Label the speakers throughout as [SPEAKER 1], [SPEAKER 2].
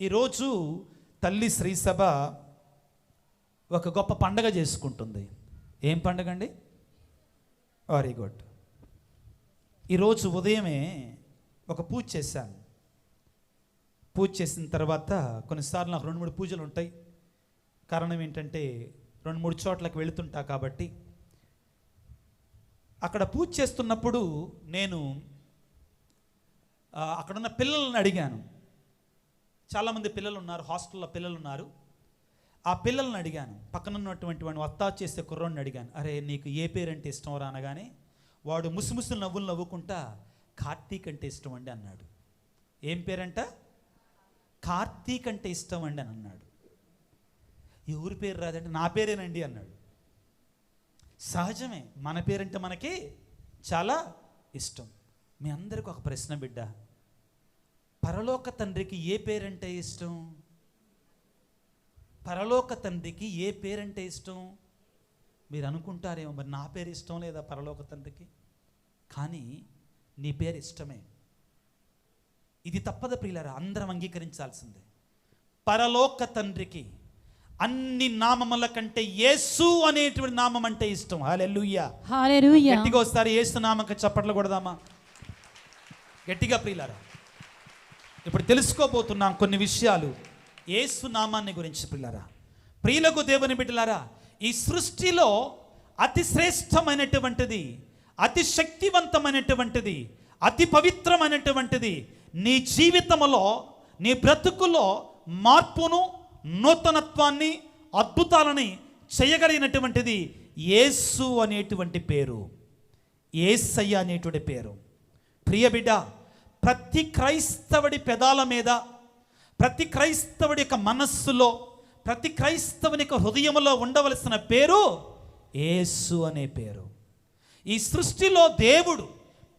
[SPEAKER 1] ఈరోజు తల్లి శ్రీసభ ఒక గొప్ప పండగ చేసుకుంటుంది. ఏం పండగ అండి? Very good. ఈరోజు ఉదయమే ఒక పూజ చేశాను. పూజ చేసిన తర్వాత కొన్నిసార్లు నాకు 2-3 పూజలు ఉంటాయి. కారణం ఏంటంటే 2-3 చోట్లకు వెళుతుంటా కాబట్టి. అక్కడ పూజ చేస్తున్నప్పుడు నేను అక్కడున్న పిల్లలను అడిగాను. చాలామంది పిల్లలు ఉన్నారు, హాస్టల్లో పిల్లలు ఉన్నారు. ఆ పిల్లల్ని అడిగాను, పక్కన ఉన్నటువంటి వాడిని వత్తా చేసే కుర్రోడిని అడిగాను, అరే నీకు ఏ పేరంటే ఇష్టం రా అనగానే వాడు ముసుముసు నవ్వులు నవ్వుకుంటా కార్తీక్ అంటే ఇష్టం అండి అన్నాడు. ఏం పేరంట? కార్తీక్ అంటే ఇష్టం అండి అని అన్నాడు. ఎవరి పేరు రాదంటే నా పేరేనండి అన్నాడు. సహజమే, మన పేరంటే మనకి చాలా ఇష్టం. మీ అందరికీ ఒక ప్రశ్న బిడ్డ, పరలోక తండ్రికి ఏ పేరంటే ఇష్టం? పరలోక తండ్రికి ఏ పేరంటే ఇష్టం? మీరు అనుకుంటారేమో, మరి నా పేరు ఇష్టం లేదా పరలోక తండ్రికి? కానీ నీ పేరు ఇష్టమే. ఇది తప్పద ప్రియులారా, అందరం అంగీకరించాల్సిందే. పరలోక తండ్రికి అన్ని నామముల కంటే యేసు అనేటువంటి నామం అంటే ఇష్టం. హల్లెలూయా, హల్లెలూయా. గట్టిగా ఒకసారి యేసు నామక చప్పట్లు కొడదామా గట్టిగా ప్రియులారా. ఇప్పుడు తెలుసుకోబోతున్నాం కొన్ని విషయాలు యేసు నామాన్ని గురించి ప్రియులారా. ప్రియులకు దేవుని బిడ్డలారా, ఈ సృష్టిలో అతి శ్రేష్టమైనటువంటిది, అతి శక్తివంతమైనటువంటిది, అతి పవిత్రమైనటువంటిది, నీ జీవితంలో నీ బ్రతుకులో మార్పును, నూతనత్వాన్ని, అద్భుతాలని చేయగలిగినటువంటిది యేసు అనేటువంటి పేరు, యేసయ్య అనేటువంటి పేరు. ప్రియ బిడ్డ, ప్రతి క్రైస్తవుడి పెదాల మీద, ప్రతి క్రైస్తవుడి యొక్క మనస్సులో, ప్రతి క్రైస్తవుని యొక్క హృదయంలో ఉండవలసిన పేరు యేసు అనే పేరు. ఈ సృష్టిలో దేవుడు,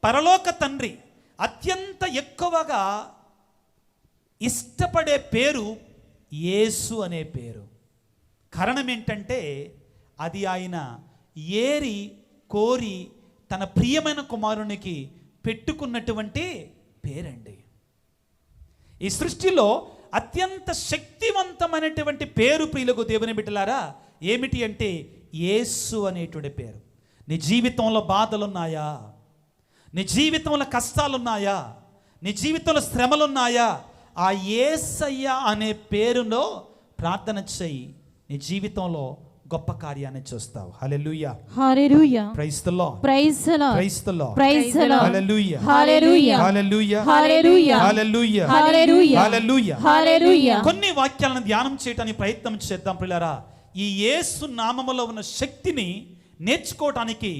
[SPEAKER 1] పరలోక తండ్రి అత్యంత ఎక్కువగా ఇష్టపడే పేరు యేసు అనే పేరు. కారణం ఏంటంటే అది ఆయన ఏరి కోరి తన ప్రియమైన కుమారునికి పెట్టుకున్నటువంటి పేరండి. ఈ సృష్టిలో అత్యంత శక్తివంతమైనటువంటి పేరు ప్రియులకు దేవుని బిడ్డలారా ఏమిటి అంటే యేసు అనేటువంటి పేరు. నీ జీవితంలో బాధలున్నాయా? నీ జీవితంలో కష్టాలున్నాయా? నీ జీవితంలో శ్రమలున్నాయా? ఆ యేసయ్య అనే పేరులో ప్రార్థన చెయ్యి, నీ జీవితంలో గొప్ప కార్యాన్ని చూస్తావు. Hallelujah, hallelujah. Praise the Lord, praise the Lord, praise the Lord, praise the Lord. Hallelujah, hallelujah, hallelujah, hallelujah, hallelujah, hallelujah, hallelujah, hallelujah. కొన్ని వాక్యాలను ధ్యానం చేయడానికి ప్రయత్నం చేద్దాం ప్రియులారా. ఈ యేసు నామములో ఉన్న శక్తిని నేర్చుకోవడానికి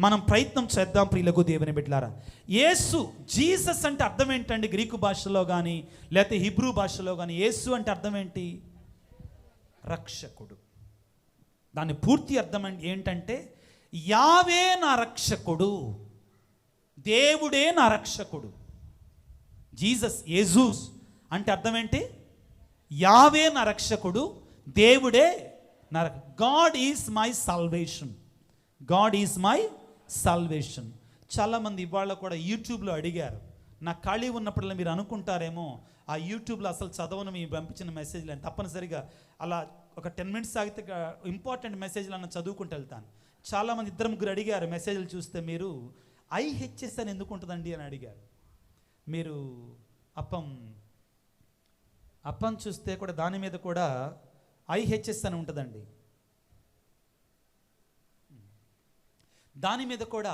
[SPEAKER 1] మనం ప్రయత్నం చేద్దాం ప్రియులకు దేవుని బిడ్డలారా. యేసు, జీసస్ అంటే అర్థం ఏంటండి? గ్రీకు భాషలో కానీ లేకపోతే హిబ్రూ భాషలో కానీ యేసు అంటే అర్థం ఏంటి? రక్షకుడు. దాని పూర్తి అర్థం ఏంటంటే యావే నా రక్షకుడు, దేవుడే నా రక్షకుడు. జీసస్, యేజూస్ అంటే అర్థం ఏంటి? యావే నా రక్షకుడు, దేవుడే నా, God is my salvation, God is my salvation. చాలామంది ఇవాళ కూడా యూట్యూబ్లో అడిగారు. నా ఖాళీ ఉన్నప్పుడల్లా మీరు అనుకుంటారేమో ఆ యూట్యూబ్లో అసలు చదవను మీరు పంపించిన మెసేజ్లు అని. తప్పనిసరిగా అలా ఒక 10 మినిట్స్ ఆగితే ఇంపార్టెంట్ మెసేజ్లు అన్న చదువుకుంటూ వెళ్తాను. చాలామంది 2-3 అడిగారు మెసేజ్లు చూస్తే, మీరు ఐహెచ్ఎస్ అని ఎందుకు ఉంటుందండి అని అడిగారు. మీరు అప్పం చూస్తే కూడా దాని మీద కూడా ఐహెచ్ఎస్ అని ఉంటుందండి. దాని మీద కూడా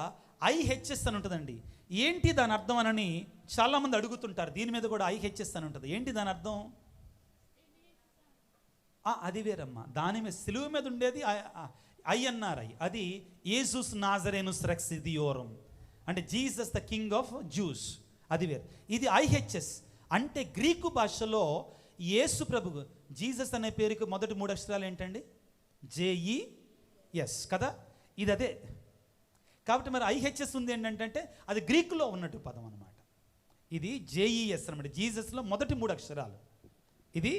[SPEAKER 1] ఐహెచ్ఎస్ అని ఉంటుందండి. ఏంటి దాని అర్థం అని చాలామంది అడుగుతుంటారు. దీని మీద కూడా ఐహెచ్ఎస్ అని ఉంటుంది. ఏంటి దాని అర్థం? అది వేరమ్మా. దాని మీద సిలువ మీద ఉండేది ఐఎన్ఆర్ఐ, అది యేసూస్ నాజరేనుస్ రెక్స్ ఇదియోరం, అంటే Jesus the king of juice, అది వేరు. ఇది ఐహెచ్ఎస్ అంటే గ్రీకు భాషలో యేసు ప్రభు, జీసస్ అనే పేరుకి మొదటి 3 అక్షరాలు ఏంటండి? JES కదా, ఇది అదే. కాబట్టి మరి ఐహెచ్ఎస్ ఉంది ఏంటంటే అది గ్రీకులో ఉన్నట్టు పదం అనమాట. ఇది JES అనమాట. జీసస్లో మొదటి 3 అక్షరాలు, ఇది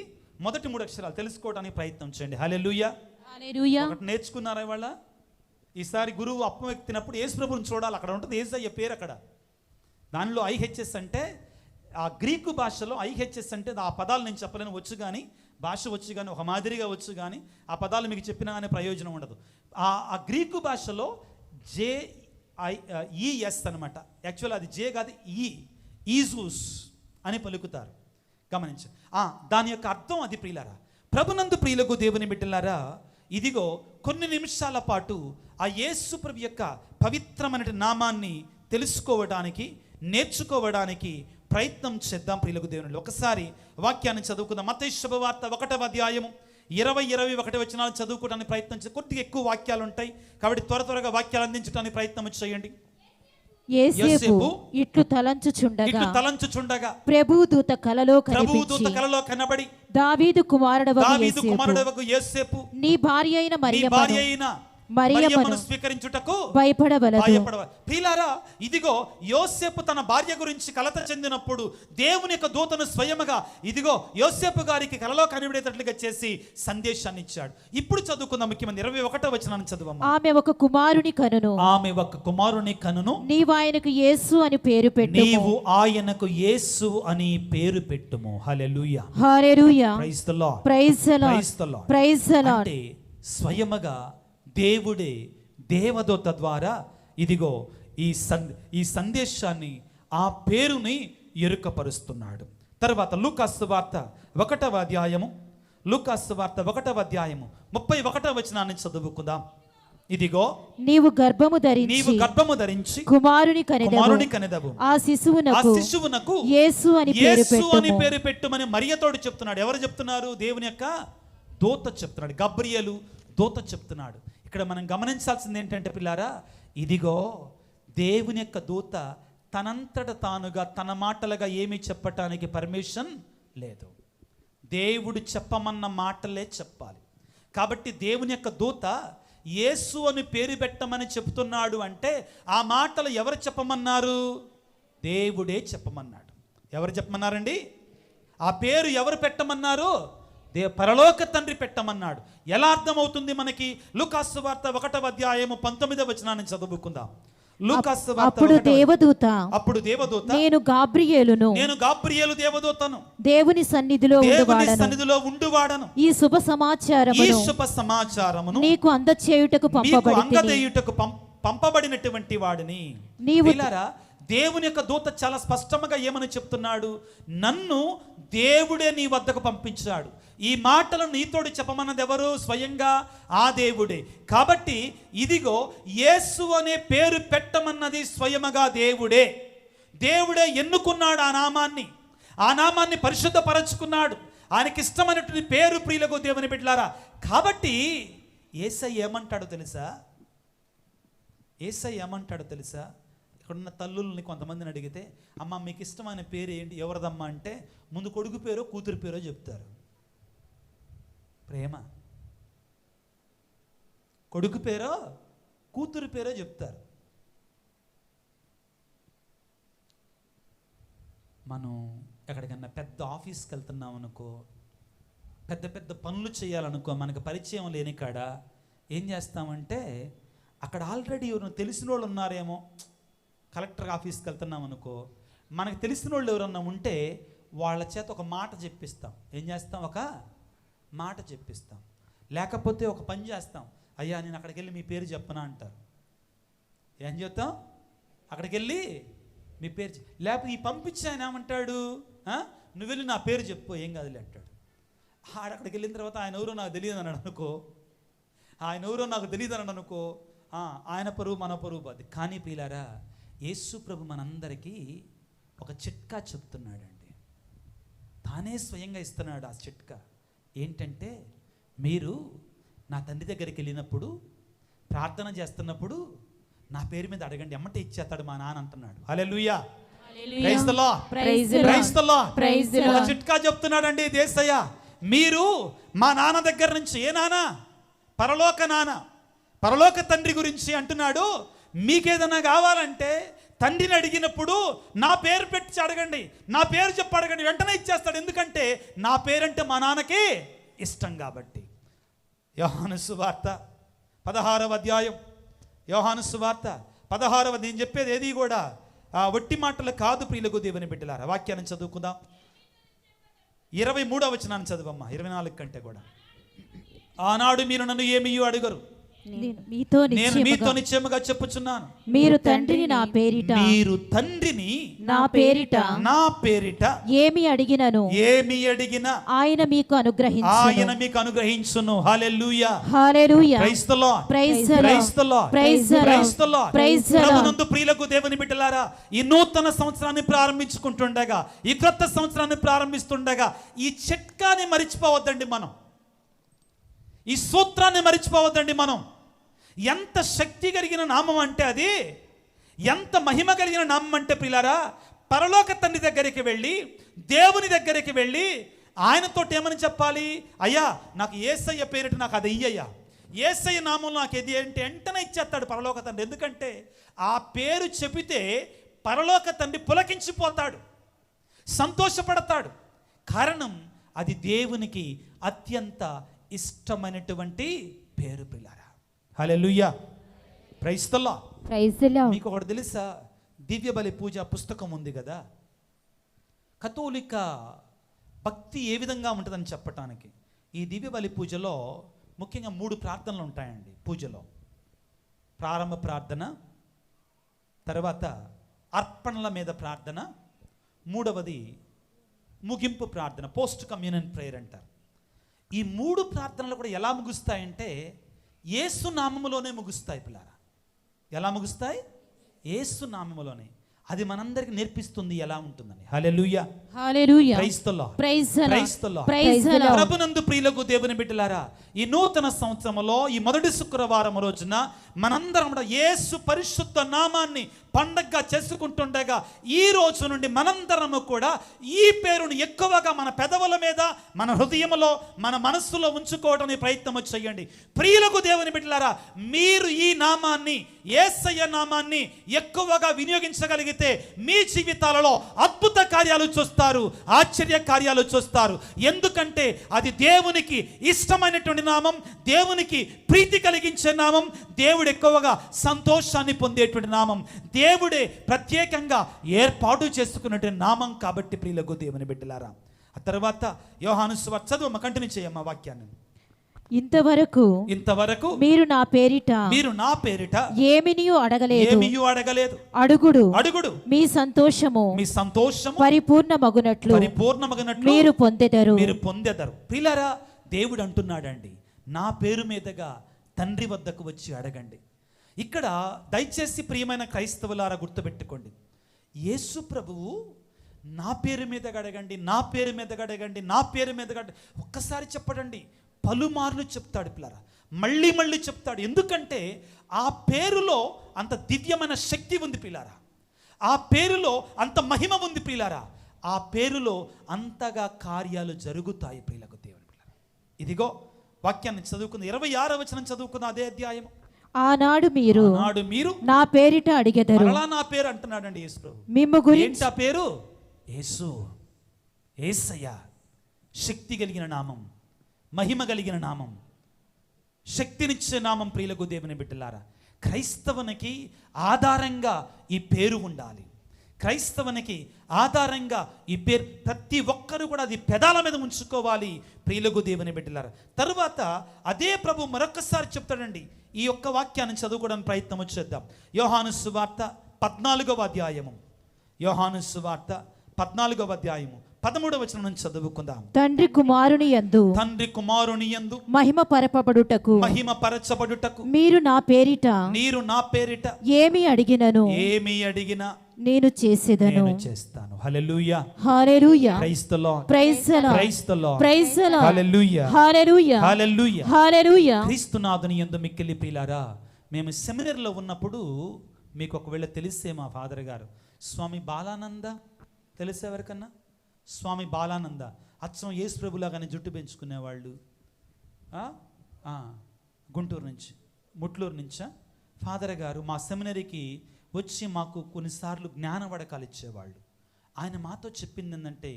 [SPEAKER 1] మొదటి 3 అక్షరాలు. తెలుసుకోవడానికి ప్రయత్నం చేయండి. హల్లెలూయా, హల్లెలూయా. ఒకటి నేర్చుకున్నారా ఇవాళ? ఈసారి గురువు అప్పం ఎత్తినప్పుడు యేసు ప్రభువుని చూడాలి, అక్కడ ఉంటుంది యేసయ్య పేరు అక్కడ. దానిలో ఐహెచ్ఎస్ అంటే ఆ గ్రీకు భాషలో ఐహెచ్ఎస్ అంటే ఆ పదాలు నేను చెప్పలేను, వచ్చు కానీ భాష వచ్చు కానీ ఒక మాదిరిగా వచ్చు కానీ ఆ పదాలు మీకు చెప్పినా కానీ ప్రయోజనం ఉండదు. ఆ గ్రీకు భాషలో JES అనమాట. యాక్చువల్ అది జే కాదు, ఈజూస్ అని పలుకుతారు. గమనించండి, దాని యొక్క అర్థం అది. ప్రియులారా, ప్రభునందు ప్రియులకు దేవుని బిడ్డలారా, ఇదిగో కొన్ని నిమిషాల పాటు ఆ యేసు ప్రభు యొక్క పవిత్రమైన నామాన్ని తెలుసుకోవడానికి, నేర్చుకోవడానికి ప్రయత్నం చేద్దాం. ప్రియులకు దేవుని ఒకసారి వాక్యాన్ని చదువుకుందాం. మత్తయి శుభవార్త 1వ అధ్యాయము 20-21 వచనాలు చదువుకోవడానికి ప్రయత్నం చేయండి. కొద్దిగా ఎక్కువ వాక్యాలు ఉంటాయి కాబట్టి త్వరగా వాక్యాలు అందించడానికి ప్రయత్నం చేయండి.
[SPEAKER 2] యోసేపు ఇట్లు తలంచుచుండగా ప్రభువు దూత కలలో
[SPEAKER 1] కనబడి,
[SPEAKER 2] దావీదు కుమారుడవగు యోసేపు, నీ భార్య అయిన మరియమ్మను
[SPEAKER 1] స్వీకరించుటకు
[SPEAKER 2] భయపడవలదు.
[SPEAKER 1] ప్రియులారా, ఇదిగో యోసేపు తన భార్య గురించి కలత చెందినప్పుడు దేవుని యొక్క దూతను స్వయముగా ఇదిగో యోసేపు గారికి కలలో కనిపెడేటట్లుగా చేసి సందేశాన్ని ఇచ్చాడు. ఇప్పుడు చదువుకుందాం. ముఖ్యమైన 21వ వచనాన్ని చదువు.
[SPEAKER 2] ఆమె ఒక కుమారుని
[SPEAKER 1] కనును,
[SPEAKER 2] నీవు ఆయనకు యేసు అని పేరు
[SPEAKER 1] పెట్టుము. Hallelujah,
[SPEAKER 2] hallelujah,
[SPEAKER 1] praise the Lord,
[SPEAKER 2] praise the Lord.
[SPEAKER 1] అంటే స్వయముగా దేవుడే దేవదూత ద్వారా ఇదిగో ఈ సందేశాన్ని, ఆ పేరుని ఎరుకపరుస్తున్నాడు. తర్వాత లూకాసు వార్త 1వ అధ్యాయము 31వ వచనాన్ని చదువుకుందాం. ఇదిగో
[SPEAKER 2] నీవు గర్భము ధరించి కుమారుని కనెదవు, ఆ శిశువునకు యేసు అని
[SPEAKER 1] పేరు పెట్టుమని మరియతోడు చెప్తున్నాడు. ఎవరు చెప్తున్నారు? దేవుని యొక్క దూత చెప్తున్నాడు. గబ్రియలు దూత చెప్తున్నాడు. ఇక్కడ మనం గమనించాల్సింది ఏంటంటే పిల్లారా, ఇదిగో దేవుని యొక్క దూత తనంతట తానుగా తన మాటలుగా ఏమీ చెప్పటానికి పర్మిషన్ లేదు. దేవుడు చెప్పమన్న మాటలే చెప్పాలి. కాబట్టి దేవుని యొక్క దూత యేసు అని పేరు పెట్టమని చెప్తున్నాడు అంటే ఆ మాటలు ఎవరు చెప్పమన్నారు? దేవుడే చెప్పమన్నాడు. ఎవరు చెప్పమన్నారండి? ఆ పేరు ఎవరు పెట్టమన్నారు? పరలోక తండ్రి పెట్టమన్నాడు. ఎలా అర్థమవుతుంది మనకి? లూకాసు వార్త 1వ అధ్యాయము 19వ వచనాన్ని చదువుకుందాం. లూకాసు వార్త
[SPEAKER 2] అప్పుడు దేవదూత
[SPEAKER 1] నేను గాబ్రియేలు
[SPEAKER 2] దేవదూతను దేవుని సన్నిధిలో ఉండువాడను ఈ శుభ సమాచారమును నీకు అందచేయుటకు
[SPEAKER 1] పంపబడినటువంటి వాడిని. దేవుని యొక్క దూత చాలా స్పష్టంగా ఏమని చెప్తున్నాడు? నన్ను దేవుడే నీ వద్దకు పంపించాడు. ఈ మాటలను నీతోడు చెప్పమన్నది ఎవరు? స్వయంగా ఆ దేవుడే. కాబట్టి ఇదిగో యేసు అనే పేరు పెట్టమన్నది స్వయముగా దేవుడే ఎన్నుకున్నాడు ఆ నామాన్ని పరిశుద్ధపరచుకున్నాడు. ఆయనకి ఇష్టమైనటువంటి పేరు ప్రియులకు దేవుని బిడ్డలారా. కాబట్టి యేసయ్య ఏమంటాడో తెలుసా? ఇక్కడున్న తల్లుల్ని కొంతమందిని అడిగితే, అమ్మ మీకు ఇష్టమైన పేరు ఏంటి, ఎవరిదమ్మా అంటే ముందు కొడుకు పేరో కూతురు పేరో చెప్తారు. ప్రేమ కొడుకు పేరో కూతురు పేరో చెప్తారు. మనం ఎక్కడికన్నా పెద్ద ఆఫీస్కి వెళ్తున్నాం అనుకో, పెద్ద పనులు చేయాలనుకో, మనకు పరిచయం లేని కాడ ఏం చేస్తామంటే అక్కడ ఆల్రెడీ ఎవరైనా తెలిసిన వాళ్ళు ఉన్నారేమో. కలెక్టర్ ఆఫీస్కి వెళ్తున్నాం అనుకో, మనకు తెలిసిన వాళ్ళు ఎవరన్నా ఉంటే వాళ్ళ చేత ఒక మాట చెప్పిస్తాం. ఏం చేస్తాం? ఒక మాట చెప్పిస్తాం. లేకపోతే ఒక పని చేస్తాం. అయ్యా నేను అక్కడికి వెళ్ళి మీ పేరు చెప్పనా అంటారు. ఏం చెప్తాం? అక్కడికి వెళ్ళి మీ పేరు లేకపోతే ఈ పంపించి ఆయన ఏమంటాడు? నువ్వు వెళ్ళి నా పేరు చెప్పు, ఏం కాదులే అంటాడు. అక్కడికి వెళ్ళిన తర్వాత ఆయన ఎవరో నాకు తెలియదు అన్నాడు అనుకో, ఆయన పరువు మన పరువు బాధ. కానీ ప్రియులారా, యేసు ప్రభు మనందరికీ ఒక చిట్కా చెప్తున్నాడండి. తానే స్వయంగా ఇస్తున్నాడు ఆ చిట్కా. ఏంటంటే, మీరు నా తండ్రి దగ్గరికి వెళ్ళినప్పుడు ప్రార్థన చేస్తున్నప్పుడు నా పేరు మీద అడగండి, ఎమ్మటే ఇచ్చేస్తాడు మా నాన్న అంటున్నాడు. హల్లెలూయా, ప్రైజ్ ది లార్డ్. చిట్కా చెప్తున్నాడండి యేసయ్య. మీరు మా నాన్న దగ్గర నుంచి, ఏ నాన్న? పరలోక తండ్రి గురించి అంటున్నాడు. మీకేదన్నా కావాలంటే తండ్రిని అడిగినప్పుడు నా పేరు పెట్టి అడగండి, నా పేరు చెప్పి అడగండి, వెంటనే ఇచ్చేస్తాడు. ఎందుకంటే నా పేరంటే మా నాన్నకి ఇష్టం కాబట్టి. యోహాను సువార్త 16వ అధ్యాయం, నేను చెప్పేది ఏది కూడా వట్టి మాటలు కాదు ప్రియులకు దేవుని బిడ్డలారా. వాక్యాన్ని చదువుకుందాం. 23వ వచనాన్ని చదువమ్మా. 24 కంటే కూడా. ఆనాడు మీరు నన్ను ఏమీ అడుగరు, నేను మీతో నిశ్చయముగా చెప్పుచున్నాను,
[SPEAKER 2] మీరు తండ్రిని నా
[SPEAKER 1] పేరిట
[SPEAKER 2] ఏమి అడిగినను ఆయన మీకు
[SPEAKER 1] అనుగ్రహించును. Hallelujah,
[SPEAKER 2] hallelujah.
[SPEAKER 1] Praise the Lord,
[SPEAKER 2] praise the Lord, praise the Lord, praise the Lord.
[SPEAKER 1] ప్రభునందు ప్రియులకు దేవుని బిడ్డలారా, ఈ నూతన సంవత్సరాన్ని ప్రారంభించుకుంటుండగా, ఈ క్రొత్త సంవత్సరాన్ని ప్రారంభిస్తుండగా ఈ చిట్కాని మరిచిపోవద్దండి మనం, ఈ సూత్రాన్ని మరిచిపోవద్దండి మనం. ఎంత శక్తి కలిగిన నామం అంటే అది, ఎంత మహిమ కలిగిన నామం అంటే ప్రియులారా, పరలోక తండ్రి దగ్గరికి వెళ్ళి, దేవుని దగ్గరికి వెళ్ళి ఆయనతో ఏమని చెప్పాలి? అయ్యా నాకు యేసయ్య పేరిట నాకు అది ఇయ్యయ్యా, యేసయ్య నామంలో నాకు ఇది అంటే వెంటనే ఇచ్చేస్తాడు పరలోక తండ్రి. ఎందుకంటే ఆ పేరు చెబితే పరలోక తండ్రి పులకించిపోతాడు, సంతోషపడతాడు. కారణం అది దేవునికి అత్యంత ఇష్టమైనటువంటి పేరు ప్రియులారా. Hallelujah, praise the Lord,
[SPEAKER 2] praise the Lord.
[SPEAKER 1] మీకు ఒకటి తెలుసా? దివ్య బలి పూజ పుస్తకం ఉంది కదా, కథోలిక భక్తి ఏ విధంగా ఉంటుందని చెప్పటానికి. ఈ దివ్య బలి పూజలో ముఖ్యంగా 3 ప్రార్థనలు ఉంటాయండి పూజలో. ప్రారంభ ప్రార్థన, తర్వాత అర్పణల మీద ప్రార్థన, మూడవది ముగింపు ప్రార్థన, పోస్ట్ కమ్యూనియన్ ప్రేయర్ అంటారు. ఈ 3 ప్రార్థనలు కూడా ఎలా ముగుస్తాయంటే యేసు నామములోనే ముగుస్తాయి పిల్లారా. ఎలా ముగుస్తాయి? యేసు నామములోనే. అది మనందరికి నేర్పిస్తుంది ఎలా ఉంటుందని. Hallelujah,
[SPEAKER 2] hallelujah,
[SPEAKER 1] praise the Lord,
[SPEAKER 2] praise the Lord,
[SPEAKER 1] praise the Lord. ప్రభునందు ప్రియులకు దేవుని బిడ్డలారా, ఈ నూతన సంవత్సరంలో ఈ మొదటి శుక్రవారం రోజున మనందరం యేసు పరిశుద్ధ నామాన్ని పండగగా చేసుకుంటుండగా ఈ రోజు నుండి మనందరము కూడా ఈ పేరును ఎక్కువగా మన పెదవుల మీద, మన హృదయంలో, మన మనస్సులో ఉంచుకోవడానికి ప్రయత్నం చేయండి. ప్రియులకు దేవుని బిడ్డలారా, మీరు ఈ నామాన్ని, యేసయ్య నామాన్ని ఎక్కువగా వినియోగించగలిగితే మీ జీవితాలలో అద్భుత కార్యాలు చూస్తారు, ఆశ్చర్య కార్యాలు చూస్తారు. ఎందుకంటే అది దేవునికి ఇష్టమైనటువంటి నామం, దేవునికి ప్రీతి కలిగించే నామం, దేవుడు ఎక్కువగా సంతోషాన్ని పొందేటువంటి నామం, దేవుడే ప్రత్యేకంగా ఏర్పాటు చేసుకున్నటువంటి నామం. కాబట్టి ప్రియులకు దేవుని బిడ్డలారా, ఆ తర్వాత యోహాను సువార్త చదువు, కంటిన్యూ చేయమ్మా వాక్యాన్ని.
[SPEAKER 2] ఇంతవరకు మీరు నా పేరిట ఏమీయూ అడగలేదు. అడుగుడు మీ సంతోషము పరిపూర్ణమగునట్లు మీరు పొందెదరు.
[SPEAKER 1] ప్రియులారా, దేవుడు అంటున్నాడండి, నా పేరు మీదగా తండ్రి వద్దకు వచ్చి అడగండి. ఇక్కడ దయచేసి ప్రియమైన క్రైస్తవులారా గుర్తుపెట్టుకోండి, యేసు ప్రభువు నా పేరు మీద అడగండి, నా పేరు మీద అడగండి, నా పేరు మీద అడగండి ఒక్కసారి చెప్పడండి, పలుమార్లు చెప్తాడు పిల్లరా, మళ్ళీ మళ్ళీ చెప్తాడు. ఎందుకంటే ఆ పేరులో అంత దివ్యమైన శక్తి ఉంది పిల్లారా, ఆ పేరులో అంత మహిమ ఉంది ప్రియులారా, ఆ పేరులో అంతగా కార్యాలు జరుగుతాయి ప్రియులకు దేవుని పిల్లరా. ఇదిగో వాక్యాన్ని చదువుకుంది, 26వ వచనం చదువుకుంది అదే అధ్యాయం.
[SPEAKER 2] ఆనాడు మీరు నా పేరిట అడిగెదరు.
[SPEAKER 1] అలా నా పేరు అంటున్నాడండి యేసు ప్రభు.
[SPEAKER 2] మిమ్ము గురించి
[SPEAKER 1] ఏంటి ఆ పేరు? యేసు, యేసయ్య. శక్తి కలిగిన నామం, మహిమ కలిగిన నామం, శక్తినిచ్చే నామం ప్రియులకు దేవుని బిడ్డలారా. క్రైస్తవునికి ఆధారంగా ఈ పేరు ఉండాలి. క్రైస్తవునికి ఆధారంగా ఈ పేరు ప్రతి ఒక్కరు కూడా అది పెదాల మీద ఉంచుకోవాలి ప్రియులకు దేవుని బిడ్డలారా. తరువాత అదే ప్రభు మరొకసారి చెప్తాడండి. ఈ యొక్క వాక్యాన్ని చదువుకోవడానికి ప్రయత్నం చేద్దాం. యోహాను సువార్త 14వ అధ్యాయము, యోహాను సువార్త 14వ అధ్యాయము 13వ వచనం నుంచి చదువుకుందాం.
[SPEAKER 2] తండ్రి కుమారుని యందు మహిమ పరచబడుటకు మీరు నా పేరిట ఏమి అడిగినా నేను చేస్తాను. Hallelujah, hallelujah, praise the Lord, praise the Lord, praise the Lord, praise the Lord, hallelujah, hallelujah, hallelujah, hallelujah.
[SPEAKER 1] క్రీస్తునాథుని యందు మిక్కిలి ప్రియులారా, మేము సెమినరీలో ఉన్నప్పుడు మీకు ఒకవేళ తెలిసే మా ఫాదర్ గారు స్వామి బాలానంద తెలుసా ఎవరికన్నా? స్వామి బాలానంద అచ్చం యేసు ప్రభులాగానే జుట్టు పెంచుకునేవాళ్ళు. గుంటూరు నుంచి, ముట్లూరు నుంచా ఫాదర్ గారు మా సెమినరీకి వచ్చి మాకు కొన్నిసార్లు జ్ఞాన వడకాలు ఇచ్చేవాళ్ళు. ఆయన మాతో చెప్పింది ఏంటంటే,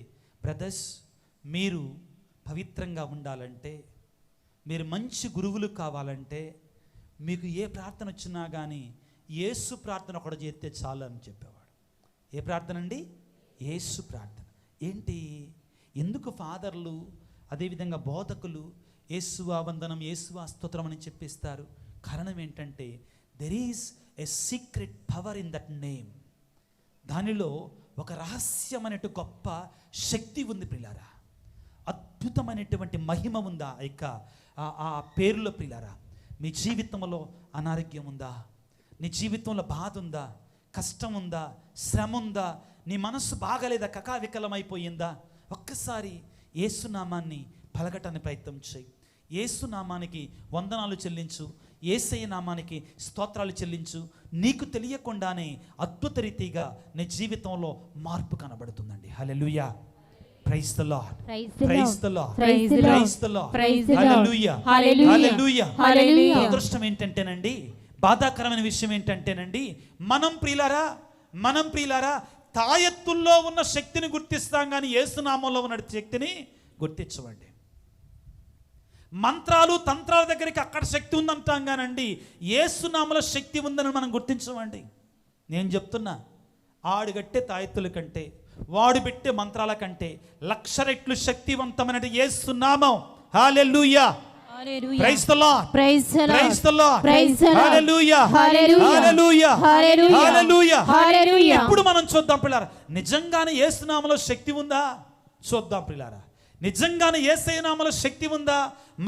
[SPEAKER 1] బ్రదర్స్, మీరు పవిత్రంగా ఉండాలంటే, మీరు మంచి గురువులు కావాలంటే, మీకు ఏ ప్రార్థన వచ్చినా కానీ యేసు ప్రార్థన ఒకటి చేస్తే చాలు అని చెప్పేవాడు. ఏ ప్రార్థన అండి? యేసు ప్రార్థన. ఏంటి, ఎందుకు ఫాదర్లు అదేవిధంగా బోధకులు యేసువా వందనం, యేసువా స్తోత్రం అని చెప్పిస్తారు? కారణం ఏంటంటే there is a secret power in that name. దానిలో ఒక రహస్యమైనటు గొప్ప శక్తి ఉంది ప్రియులారా. అద్భుతమైనటువంటి మహిమ ఉందా ఆ పేరులో ప్రియులారా. మీ జీవితంలో అనారోగ్యం ఉందా? నీ జీవితంలో బాధ ఉందా? కష్టం ఉందా? శ్రమ ఉందా? నీ మనస్సు బాగలేదా? కకావికలమైపోయిందా? ఒక్కసారి యేసునామాన్ని పలకటానికి ప్రయత్నం చేయి. యేసునామానికి వందనాలు చెల్లించు, యేసయ్య నామానికి స్తోత్రాలు చెల్లించు. నీకు తెలియకుండానే అద్భుత రీతిగా నీ జీవితంలో మార్పు కనబడుతుందండి. Hallelujah, praise the Lord, praise the Lord, praise the Lord, hallelujah, hallelujah, hallelujah. అదృష్టం ఏంటంటేనండి, బాధాకరమైన విషయం ఏంటంటేనండి, మనం ప్రియులారా తాయెత్తుల్లో ఉన్న శక్తిని గుర్తిస్తాం కానీ యేసునామంలో ఉన్న శక్తిని గుర్తించమండి. మంత్రాలు తంత్రాల దగ్గరికి అక్కడ శక్తి ఉందంటాం కానండి, యేసునామలో శక్తి ఉందని మనం గుర్తించమండి. నేను చెప్తున్నా, ఆడు కట్టే తాయెత్తుల కంటే, వాడు పెట్టే మంత్రాల కంటే 1,00,000 రెట్లు శక్తివంతమైన యేసునామం. Hallelujah, praise the Lord, praise the Lord, hallelujah, hallelujah, hallelujah, hallelujah. ఇప్పుడు మనం చూద్దాం పిల్లారా, నిజంగానే యేసునామలో శక్తి ఉందా? చూద్దాం పిల్లారా, నిజంగానే యేసయ్య నామములో శక్తి ఉందా,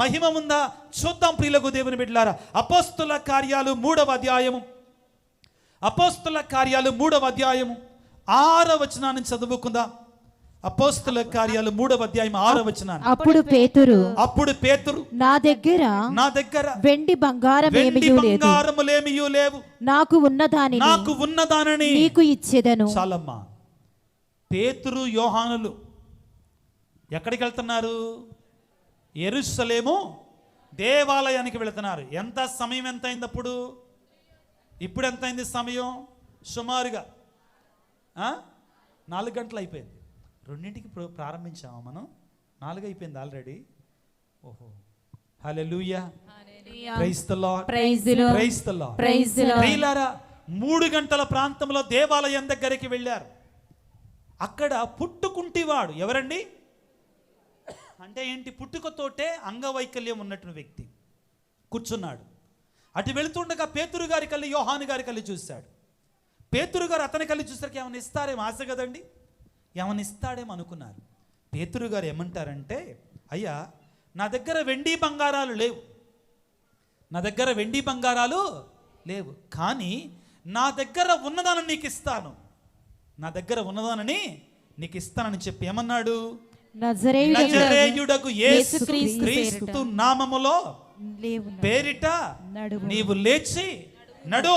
[SPEAKER 1] మహిమ ఉందా? చూద్దాం ప్రియులకు దేవుని బిడ్డలారా. అపోస్తుల కార్యాలు 3వ అధ్యాయము, అపోస్తుల కార్యాలు 3వ అధ్యాయము 6వ వచనాన్ని చదువుకుందాం. అపోస్తుల కార్యాలు 3వ అధ్యాయం 6వ వచనాన్ని. అప్పుడు పేతురు నా దగ్గర వెండి బంగారములేమియూ లేవు, నాకు ఉన్నదానిని నీకు ఇచ్చేదను. చాలమ్మా. పేతురు యోహానులు ఎక్కడికి వెళ్తున్నారు? యెరూషలేము దేవాలయానికి వెళుతున్నారు. ఎంత సమయం ఎంత అయింది అప్పుడు? ఇప్పుడు ఎంత అయింది సమయం? సుమారుగా 4 గంటలు అయిపోయింది. 2ంటికి ప్రారంభించామా మనం? 4 అయిపోయింది ఆల్రెడీ. ఓహో, hallelujah, praise the Lord, praise the Lord, praise the Lord, praise the Lord. ప్రియులారా, 3 గంటల ప్రాంతంలో దేవాలయం దగ్గరికి వెళ్ళారు. అక్కడ పుట్టుకుంటివాడు ఎవరండి అంటే ఏంటి? పుట్టుకతోటే అంగవైకల్యం ఉన్నటువంటి వ్యక్తి కూర్చున్నాడు. అటు వెళుతుండగా పేతురు గారి కళ్ళు యోహాను గారి కళ్ళు చూశాడు. పేతురు గారు అతని కళ్ళు చూసరికి ఏమైనా ఇస్తారేమో ఆశ కదండి, ఏమైనా ఇస్తాడేమో అనుకున్నారు. పేతురు గారు ఏమంటారంటే, అయ్యా నా దగ్గర వెండి బంగారాలు లేవు, కానీ నా దగ్గర ఉన్నదాన్ని నీకు ఇస్తానని చెప్పి ఏమన్నాడు? నజరేయుడగు యేసుక్రీస్తు నామములో పేరిట నీవు లేచి నడు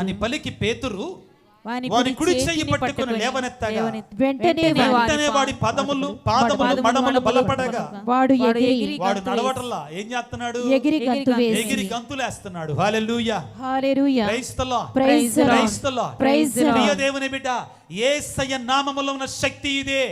[SPEAKER 1] అని పలికి పేతురు వాని కుడి చెయ్యి పట్టుకుని లేవనెత్తగా వెంటనే వాడి పాదములు మడమలు బలపడగా వాడు నడవటల్లా ఏం చేస్తున్నాడు? ఎగిరి గంతులేస్తున్నాడు. Hallelujah, hallelujah, praise the Lord, praise the Lord, praise the Lord. ప్రియ దేవుని బిడ్డ, యేసయ్య నామములో ఉన్న శక్తి ఇదే,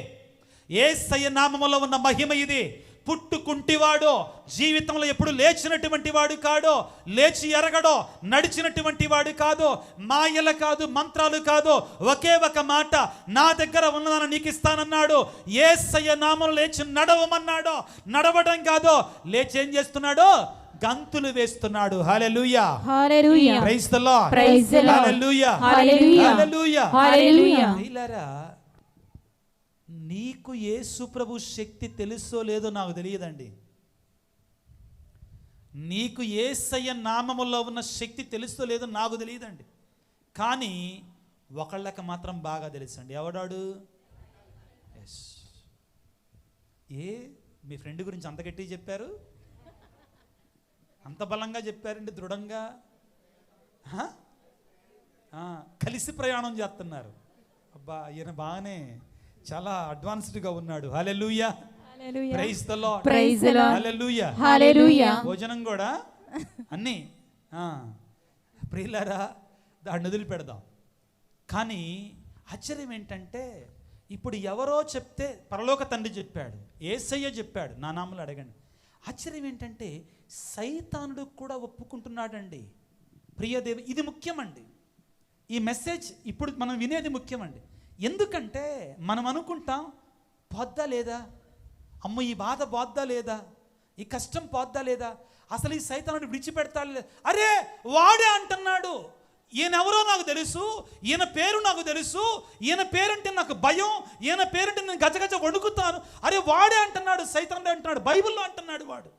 [SPEAKER 1] యేసయ్య నామములో ఉన్న మహిమ ఇది. పుట్టుకుంటివాడో, జీవితంలో ఎప్పుడు లేచినటువంటి వాడు కాడో, లేచి ఎరగడో, నడిచినటువంటి వాడు కాదో, మాయలు కాదు, మంత్రాలు కాదు, ఒకే ఒక మాట, నా దగ్గర ఉన్నదాన్ని నీకు ఇస్తానన్నాడు. యేసయ్య నామములో లేచి నడవమన్నాడో, నడవడం కాదో, లేచి ఏం చేస్తున్నాడో? గంతులు వేస్తున్నాడు. Hallelujah, hallelujah, praise the Lord, praise the Lord, hallelujah, hallelujah, hallelujah. నీకు యేసు ప్రభు శక్తి తెలుసో లేదో నాకు తెలియదండి. నీకు యేసయ్య నామములో ఉన్న శక్తి తెలుసో లేదో నాకు తెలియదండి. కానీ ఒకళ్ళకి మాత్రం బాగా తెలుసండి. ఎవడాడు? ఎస్. మీ ఫ్రెండ్ గురించి అంత గట్టిగా చెప్పారు, అంత బలంగా చెప్పారండి, దృఢంగా కలిసి ప్రయాణం చేస్తున్నారు. అబ్బా, ఈయన బాగానే చాలా అడ్వాన్స్డ్గా ఉన్నాడు. Hallelujah, praise the Lord, praise the Lord, hallelujah, hallelujah. భోజనం కూడా అన్నీ ప్రియులారా దాన్ని వదిలిపెడదాం. కానీ ఆశ్చర్యం ఏంటంటే, ఇప్పుడు ఎవరో చెప్తే పరలోక తండ్రి చెప్పాడు, యేసయ్య చెప్పాడు, నా నామములో అడగండి. ఆశ్చర్యం ఏంటంటే సైతానుడు కూడా ఒప్పుకుంటున్నాడండి. ప్రియదేవి, ఇది ముఖ్యమండి. ఈ మెసేజ్ ఇప్పుడు మనం వినేది ముఖ్యమండి. ఎందుకంటే మనం అనుకుంటాం పోద్దా లేదా, అమ్మ ఈ బాధ పోద్దా లేదా, ఈ కష్టం పోద్దా లేదా, అసలు ఈ సైతానుడు విడిచిపెడతా లేదా. అరే వాడే అంటున్నాడు, ఈయన ఎవరో నాకు తెలుసు, ఈయన పేరు నాకు తెలుసు, ఈయన పేరంటే నాకు భయం, ఈయన పేరంటే నేను గజగజ వణుకుతాను. అరే వాడే అంటున్నాడు, సైతానుడే అంటున్నాడు, బైబిల్లో అంటున్నాడు, వాడు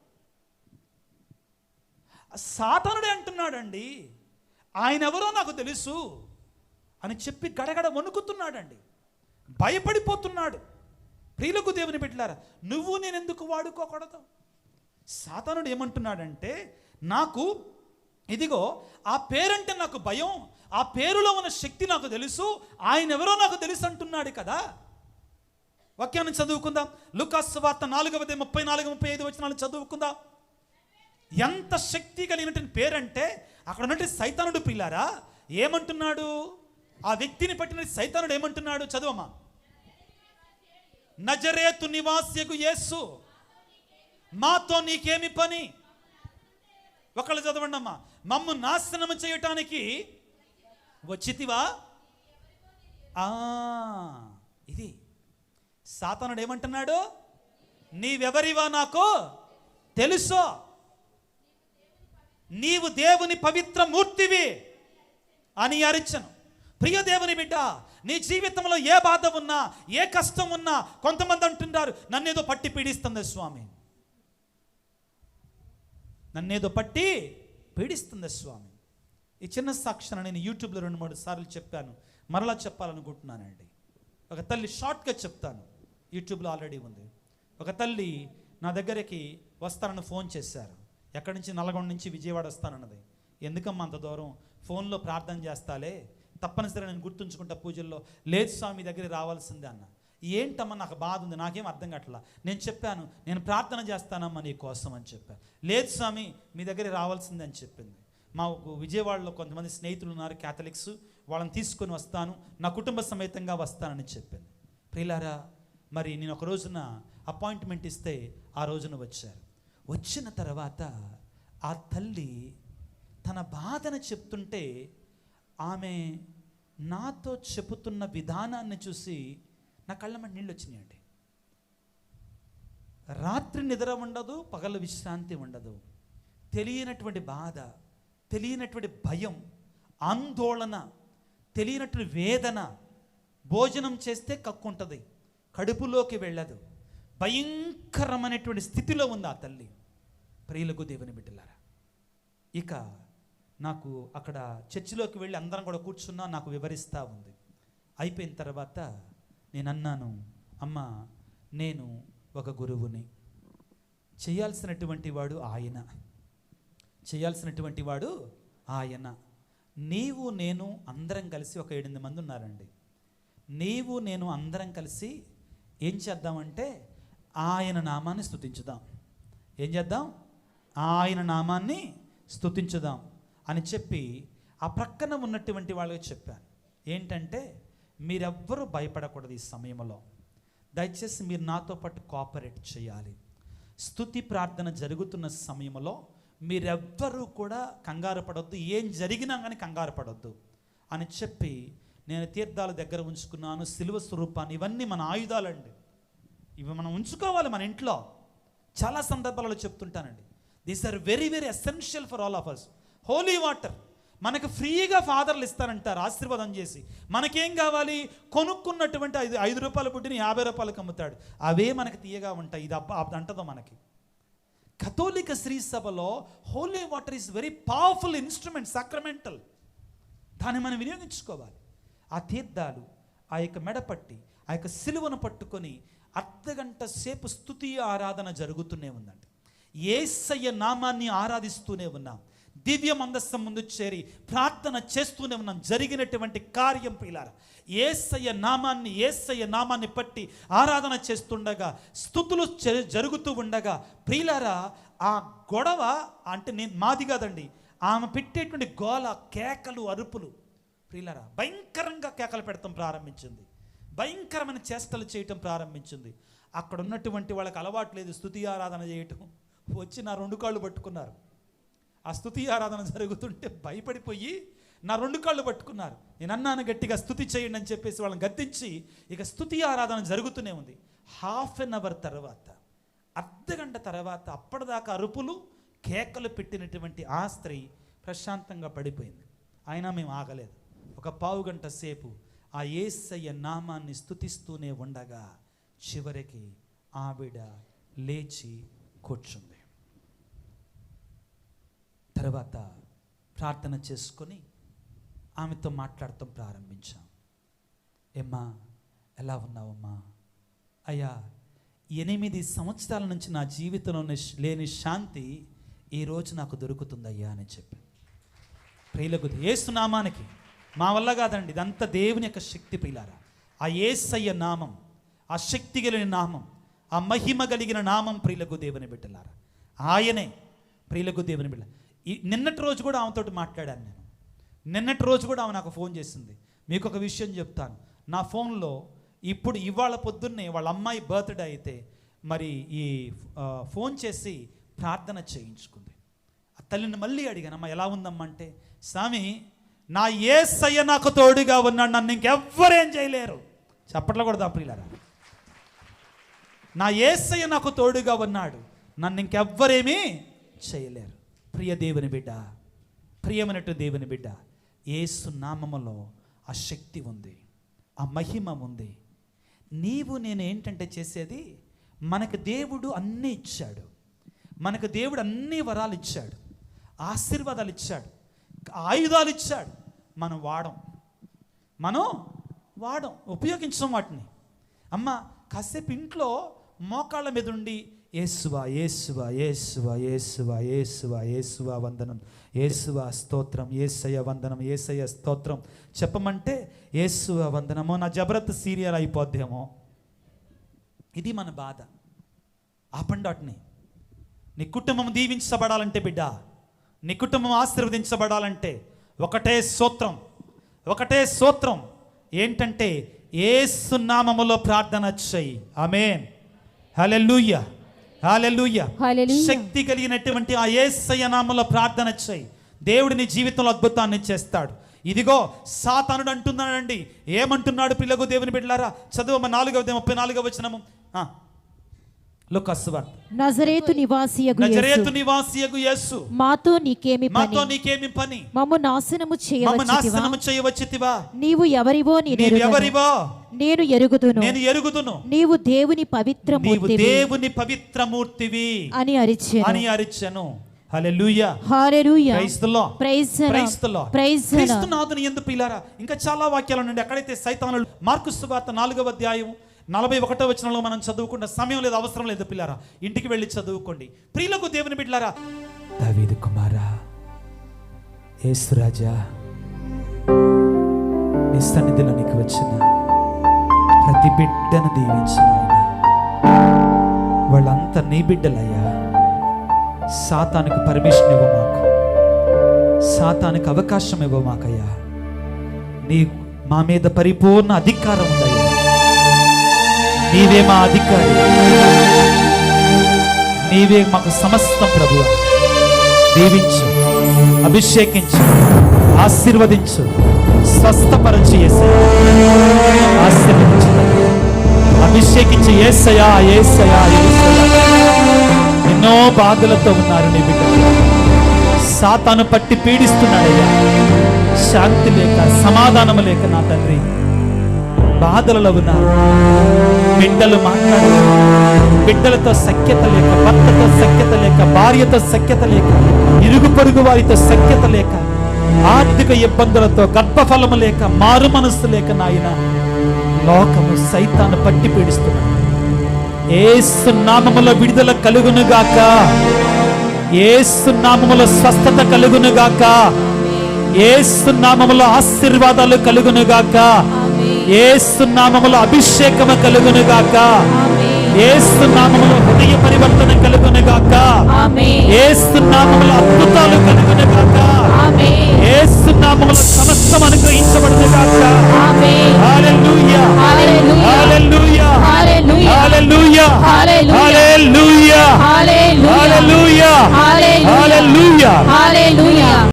[SPEAKER 1] సాతానుడే అంటున్నాడండి, ఆయన ఎవరో నాకు తెలుసు అని చెప్పి గడగడ వణుకుతున్నాడండి, భయపడిపోతున్నాడు. ప్రియులకు దేవుని బిడ్డలారా, నువ్వు నేను ఎందుకు వాడుకోకూడదు? సాతానుడు ఏమంటున్నాడంటే, నాకు ఇదిగో ఆ పేరంటే నాకు భయం, ఆ పేరులో ఉన్న శక్తి నాకు తెలుసు, ఆయన ఎవరో నాకు తెలుసు అంటున్నాడు కదా. వాక్యాన్ని చదువుకుందాం. లూకాసు సువార్త 4:34-35 చదువుకుందాం. ఎంత శక్తి కలిగినటువంటి పేరంటే అక్కడ ఉన్నటువంటి సైతానుడు పిల్లారా ఏమంటున్నాడు? ఆ వ్యక్తిని పట్టిన సైతానుడు ఏమంటున్నాడు? చదువమ్మా. నజరేతు నివాసియగు యేసు, మాతో నీకేమి పని? ఒకళ్ళు చదవండి అమ్మా. మమ్ము నాశనం చేయటానికి వచ్చితివా? ఇది సాతానుడు ఏమంటున్నాడు? నీవెవరివా నాకు తెలుసో, నీవు దేవుని పవిత్ర మూర్తివి అని అరిచను. ప్రియ దేవుని బిడ్డ, నీ జీవితంలో ఏ బాధ ఉన్నా, ఏ కష్టం ఉన్నా, కొంతమంది అంటున్నారు నన్నేదో పట్టి పీడిస్తుంది స్వామి, నన్నేదో పట్టి పీడిస్తుంది స్వామి. ఈ చిన్న సాక్ష్యాన్ని నేను యూట్యూబ్లో 2-3 సార్లు చెప్పాను, మరలా చెప్పాలనుకుంటున్నానండి. ఒక తల్లి, షార్ట్గా చెప్తాను, యూట్యూబ్లో ఆల్రెడీ ఉంది. ఒక తల్లి నా దగ్గరికి వస్తానని ఫోన్ చేశారు. ఎక్కడి నుంచి? నల్గొండ నుంచి విజయవాడ వస్తానన్నది. ఎందుకమ్మా అంత దూరం? ఫోన్లో ప్రార్థన చేస్తాలే, తప్పనిసరిగా నేను గుర్తుంచుకుంటా పూజల్లో. లేదు స్వామి దగ్గర రావాల్సిందే అన్న. ఏంటమ్మా నాకు బాధ ఉంది, నాకేం అర్థం కావట్లా. నేను చెప్పాను నేను ప్రార్థన చేస్తానమ్మా నీ కోసం అని చెప్పాను. లేదు స్వామి మీ దగ్గర రావాల్సిందే అని చెప్పింది. మాకు విజయవాడలో కొంతమంది స్నేహితులు ఉన్నారు క్యాథలిక్స్, వాళ్ళని తీసుకొని వస్తాను, నా కుటుంబ సమేతంగా వస్తానని చెప్పింది. ప్రియులారా, మరి నేను ఒక రోజున అపాయింట్మెంట్ ఇస్తే ఆ రోజున వచ్చారు. వచ్చిన తర్వాత ఆ తల్లి తన బాధను చెప్తుంటే ఆమె నాతో చెబుతున్న విధానాన్ని చూసి నా కళ్ళమ్మటి నీళ్ళు వచ్చినాయండి. రాత్రి నిద్ర ఉండదు, పగలు విశ్రాంతి ఉండదు, తెలియనటువంటి బాధ, తెలియనటువంటి భయం, ఆందోళన, తెలియనటువంటి వేదన. భోజనం చేస్తే కక్కుంటుంది, కడుపులోకి వెళ్ళదు, భయంకరమైనటువంటి స్థితిలో ఉంది ఆ తల్లి. ప్రియులకు దేవుని బిడ్డలారా, ఇక నాకు అక్కడ చర్చిలోకి వెళ్ళి అందరం కూడా కూర్చున్నా, నాకు వివరిస్తూ ఉంది. అయిపోయిన తర్వాత నేను అన్నాను, అమ్మ నేను ఒక గురువుని, చేయాల్సినటువంటి వాడు ఆయన, చేయాల్సినటువంటి వాడు ఆయన. నీవు నేను అందరం కలిసి ఒక 8 మంది ఉన్నారండి. నీవు నేను అందరం కలిసి ఏం చేద్దామంటే ఆయన నామాన్ని స్తుతించుదాం. ఏం చేద్దాం? ఆయన నామాన్ని స్తుతించుదాం అని చెప్పి ఆ ప్రక్కన ఉన్నటువంటి వాళ్ళకి చెప్పాను. ఏంటంటే మీరెవ్వరూ భయపడకూడదు ఈ సమయంలో, దయచేసి మీరు నాతో పాటు కోఆపరేట్ చేయాలి. స్తుతి ప్రార్థన జరుగుతున్న సమయంలో మీరెవ్వరూ కూడా కంగారు పడొద్దు, ఏం జరిగినా కానీ కంగారు పడొద్దు అని చెప్పి నేను తీర్థాల దగ్గర ఉంచుకున్నాను. సిలువ స్వరూపాన్ని, ఇవన్నీ మన ఆయుధాలండి, ఇవి మనం ఉంచుకోవాలి మన ఇంట్లో. చాలా సందర్భాలలో చెప్తుంటానండి, these are very very essential for all of us. Holy water మనకు ఫ్రీగా ఫాదర్లు ఇస్తారంటారు ఆశీర్వాదం చేసి. మనకేం కావాలి? కొనుక్కున్నటువంటి 5 రూపాయల బుడ్డిని 50 రూపాయలకు అమ్ముతాడు, అవే మనకి తీయగా ఉంటాయి. ఇది అంటదో మనకి. కథోలిక శ్రీ సభలో holy water is very powerful instrument, sacramental. దాన్ని మనం వినియోగించుకోవాలి. ఆ తీర్థాలు, ఆ యొక్క మెడపట్టి, ఆ యొక్క సిలువను పట్టుకొని అర్ధగంట సేపు స్తుతి ఆరాధన జరుగుతూనే ఉందండి. యేసయ్య నామాన్ని ఆరాధిస్తూనే ఉన్నాం, దివ్య మందస్సం ముందు చేరి ప్రార్థన చేస్తూనే ఉన్నాం. జరిగినటువంటి కార్యం ప్రియులారా, యేసయ్య నామాన్ని పట్టి ఆరాధన చేస్తుండగా, స్తుతులు జరుగుతూ ఉండగా ప్రియులారా, ఆ గొడవ అంటే మాది కాదండి, ఆమె పెట్టేటువంటి గోల, కేకలు, అరుపులు ప్రియులారా భయంకరంగా కేకలు పెడతాం ప్రారంభించింది, భయంకరమైన చేష్టలు చేయటం ప్రారంభించింది. అక్కడ ఉన్నటువంటి వాళ్ళకి అలవాటు లేదు స్తుతి ఆరాధన చేయటం. వచ్చి నా 2 కాళ్ళు పట్టుకున్నారు. ఆ స్తుతి ఆరాధన జరుగుతుంటే భయపడిపోయి నా 2 కాళ్ళు పట్టుకున్నారు. నేను అన్నాను గట్టిగా స్తుతి చేయండి అని చెప్పేసి వాళ్ళని గద్దించి ఇక స్తుతి ఆరాధన జరుగుతూనే ఉంది. హాఫ్ అన్ అవర్ తర్వాత, అర్ధగంట తర్వాత అప్పటిదాకా అరుపులు కేకలు పెట్టినటువంటి ఆ స్త్రీ ప్రశాంతంగా పడిపోయింది. అయినా మేము ఆగలేదు. ఒక పావుగంట సేపు ఆ యేసయ్య నామాన్ని స్తుతిస్తూనే ఉండగా చివరికి ఆవిడ లేచి కూర్చుంది. తర్వాత ప్రార్థన చేసుకొని ఆమెతో మాట్లాడటం ప్రారంభించాం. ఏమ్మా, ఎలా ఉన్నావమ్మా? అయ్యా, 8 సంవత్సరాల నుంచి నా జీవితంలో లేని శాంతి ఈరోజు నాకు దొరుకుతుందయ్యా అని చెప్పి. ప్రియులకు యేసు నామానికి మా వల్ల కాదండి, ఇదంతా దేవుని యొక్క శక్తి. ప్రియులారా, ఆ యేసయ్య నామం, ఆ శక్తి కలిగిన నామం, ఆ మహిమ కలిగిన నామం ప్రియులకు దేవుని బిడ్డలారా, ఆయనే ప్రియులకు దేవుని బిడ్డ. నిన్నటి రోజు కూడా ఆమెతోటి మాట్లాడాను నేను. నిన్నటి రోజు కూడా ఆమె నాకు ఫోన్ చేసింది. మీకు ఒక విషయం చెప్తాను. నా ఫోన్లో ఇవాళ పొద్దున్నే వాళ్ళ అమ్మాయి బర్త్డే అయితే మరి ఈ ఫోన్ చేసి ప్రార్థన చేయించుకుంది. ఆ తల్లిని మళ్ళీ అడిగాను, అమ్మ ఎలా ఉందమ్మా అంటే, స్వామి నా యేసయ్య నాకు తోడుగా ఉన్నాడు, నన్ను ఇంకెవ్వరేం చేయలేరు. చప్పట్లో కూడా ప్రియులారా, నా యేసయ్య నాకు తోడుగా ఉన్నాడు, నన్ను ఇంకెవ్వరేమీ చేయలేరు. ప్రియ దేవుని బిడ్డ, ప్రియమైనట్టు దేవుని బిడ్డ, యేసు నామములో ఆ శక్తి ఉంది, ఆ మహిమ ఉంది. నీవు నేను ఏంటంటే చేసేది, మనకు దేవుడు అన్నీ ఇచ్చాడు, మనకు దేవుడు అన్ని వరాలు ఇచ్చాడు, ఆశీర్వాదాలు ఇచ్చాడు, ఆయుధాలు ఇచ్చాడు. మనం వాడం ఉపయోగించం వాటిని. అమ్మ కాసేపు ఇంట్లో మోకాళ్ళ మీద ఉండి యేసువా యేసువా యేసువా యేసువా యేసువా యేసువా వందనం, యేసువా స్తోత్రం, యేసయ్య వందనం, యేసయ్య స్తోత్రం చెప్పమంటే యేసువా వందనమో నా జబరత్ సీరియల్ అయిపోద్దేమో. ఇది మన బాధ. ఆపండి వాటిని. నీ కుటుంబం దీవించబడాలంటే బిడ్డ, నీ కుటుంబం ఆశీర్వదించబడాలంటే ఒకటే స్తోత్రం ఏంటంటే యేసు నామములో ప్రార్థన చెయ్యి. ఆమేన్, హల్లెలూయా, హల్లెలూయా. శక్తి కలిగినటువంటి ఆ యేసయ్య నామములో ప్రార్థన చెయ్యి. దేవుడు నీ జీవితంలో అద్భుతాన్ని చేస్తాడు. ఇదిగో సాతానుడు అంటున్నాడండి. ఏమంటున్నాడు పిల్లకు దేవుని బిడ్డలారా? చదువు 4:34 వచనము.
[SPEAKER 2] నజరేతు నివాసియగు యేసు, మాతో నీకేమి పని? మమ్ము నాశనము చేయవచ్చితివా? నీవు ఎవరివో నేను ఎరుగుదును. నీవు దేవుని పవిత్రమూర్తివి అని అరిచెను. Hallelujah, hallelujah. Praise the Lord. క్రీస్తునాథుని యందు ప్రియులారా, ఇంకా చాలా వాక్యాలు ఉన్నాయి. ఎక్కడైతే సైతానులు, మార్కు సువార్త 4వ అధ్యాయం 41వ వచనంలో మనం చదువుకున్న సమయం లేదు, అవసరం లేదు పిల్లారా, ఇంటికి వెళ్ళి చదువుకోండి. ప్రియులకు దేవుని బిడ్డలారా, దావీదు కుమారా, యేసు రాజా, నీ సన్నిధిలో నీకు వచ్చిన ప్రతి బిడ్డను దీవించిన వాళ్ళంతా నీ బిడ్డలయ్యా. సాతానికి పర్మిషన్ ఇవ్వ మాకు, సాతానికి అవకాశం ఇవ్వ మాకయ్యా. నీ మా మీద పరిపూర్ణ అధికారం ఉందయ్యా. నీవే మా అధికారి, నీవే మాకు సమస్తం. ప్రభువా, దీవించు, అభిషేకించు, ఆశీర్వదించు, స్వస్థపరచు యేసయ్యా, ఆశీర్వదించు, అభిషేకించు యేసయ్యా, యేసయ్యా, యేసయ్యా. ఎన్నో బాధలతో ఉన్నారు నీ బిడ్డలు. సాతాను పట్టి పీడిస్తున్నాడయ్యా. శాంతి లేక, సమాధానం లేక నా తండ్రి బాధలలో ఉన్నారు. బిడ్డలు మాట్లాడారు, బిడ్డలతో సఖ్యత లేక, భర్తతో సఖ్యత లేక, భార్యతో సఖ్యత లేక, ఇరుగు పొరుగు వారితో సఖ్యత లేక, ఆర్థిక ఇబ్బందులతో, గర్భఫలము లేక, మారు మనస్సు లేక నాయన లోకము సైతాను పట్టి పీడిస్తున్నాడు. యేసు నామములో విడుదల కలుగునుగాక, యేసు నామములో స్వస్థత కలుగునుగాక, యేసు నామములో ఆశీర్వాదాలు కలుగునుగాక, యేసు నామములో అభిషేకము కలుగునుగాక, యేసు నామములో హృదయ పరివర్తన కలుగునుగాక, యేసు నామములో అద్భుతాలు కలుగునుగాక, యేసు నామములో సమస్తం అనుగ్రహించబడునుగాక. హల్లెలూయా, hallelujah, hallelujah, hallelujah, hallelujah, hallelujah, హల్లెలూయా.